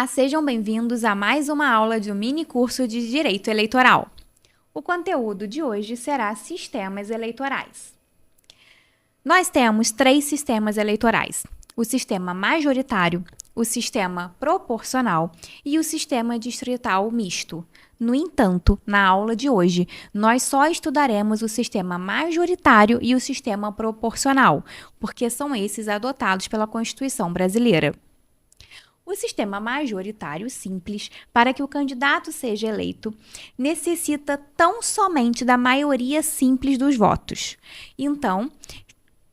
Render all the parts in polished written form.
Olá, sejam bem-vindos a mais uma aula de um mini curso de Direito Eleitoral. O conteúdo de hoje será Sistemas Eleitorais. Nós temos 3 sistemas eleitorais: o sistema majoritário, o sistema proporcional e o sistema distrital misto. No entanto, na aula de hoje, nós só estudaremos o sistema majoritário e o sistema proporcional, porque são esses adotados pela Constituição brasileira. O sistema majoritário simples, para que o candidato seja eleito, necessita tão somente da maioria simples dos votos. Então,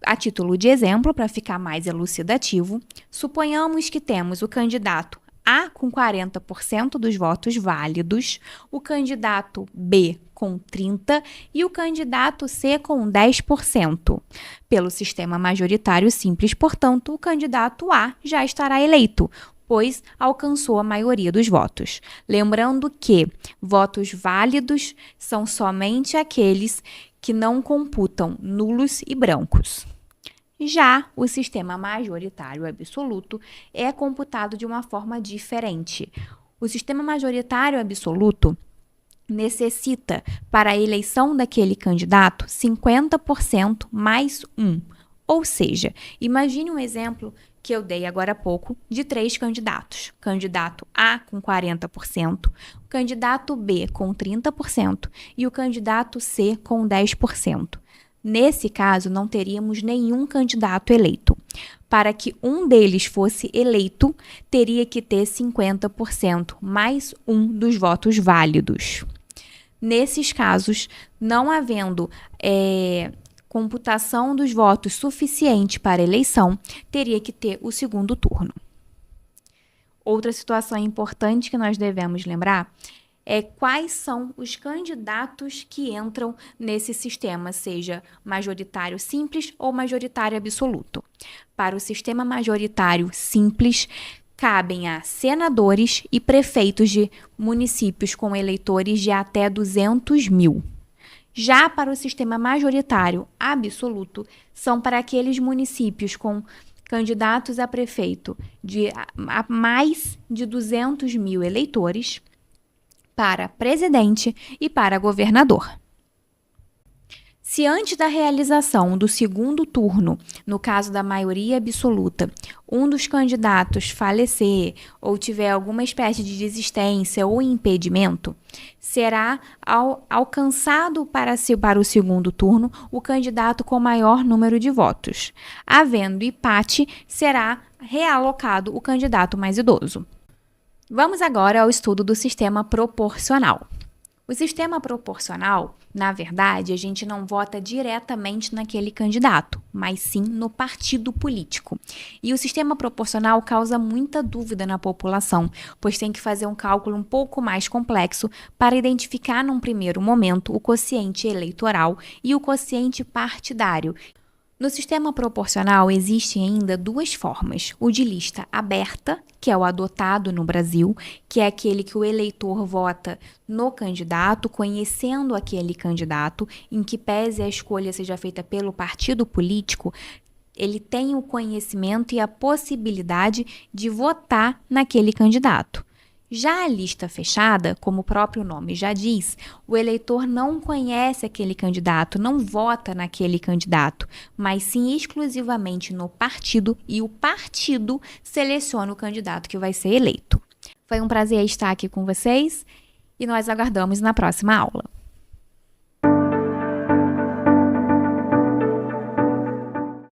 a título de exemplo, para ficar mais elucidativo, suponhamos que temos o candidato A com 40% dos votos válidos, o candidato B com 30% e o candidato C com 10%. Pelo sistema majoritário simples, portanto, o candidato A já estará eleito, pois alcançou a maioria dos votos. Lembrando que votos válidos são somente aqueles que não computam nulos e brancos. Já o sistema majoritário absoluto é computado de uma forma diferente. O sistema majoritário absoluto necessita, para a eleição daquele candidato, 50% mais 1. Ou seja, imagine um exemplo que eu dei agora há pouco de 3 candidatos. Candidato A com 40%, o candidato B com 30% e o candidato C com 10%. Nesse caso, não teríamos nenhum candidato eleito. Para que um deles fosse eleito, teria que ter 50% mais 1 dos votos válidos. Nesses casos, não havendo computação dos votos suficiente para eleição, teria que ter o segundo turno. Outra situação importante que nós devemos lembrar é quais são os candidatos que entram nesse sistema, seja majoritário simples ou majoritário absoluto. Para o sistema majoritário simples, cabem a senadores e prefeitos de municípios com eleitores de até 200 mil. Já para o sistema majoritário absoluto, são para aqueles municípios com candidatos a prefeito de a mais de 200 mil eleitores, para presidente e para governador. Se antes da realização do segundo turno, no caso da maioria absoluta, um dos candidatos falecer ou tiver alguma espécie de desistência ou impedimento, será alcançado para o segundo turno o candidato com maior número de votos. Havendo empate, será realocado o candidato mais idoso. Vamos agora ao estudo do sistema proporcional. O sistema proporcional, na verdade, a gente não vota diretamente naquele candidato, mas sim no partido político. E o sistema proporcional causa muita dúvida na população, pois tem que fazer um cálculo um pouco mais complexo para identificar num primeiro momento o quociente eleitoral e o quociente partidário. No sistema proporcional existem ainda 2 formas: o de lista aberta, que é o adotado no Brasil, que é aquele que o eleitor vota no candidato, conhecendo aquele candidato, em que pese a escolha seja feita pelo partido político, ele tem o conhecimento e a possibilidade de votar naquele candidato. Já a lista fechada, como o próprio nome já diz, o eleitor não conhece aquele candidato, não vota naquele candidato, mas sim exclusivamente no partido, e o partido seleciona o candidato que vai ser eleito. Foi um prazer estar aqui com vocês e nós aguardamos na próxima aula.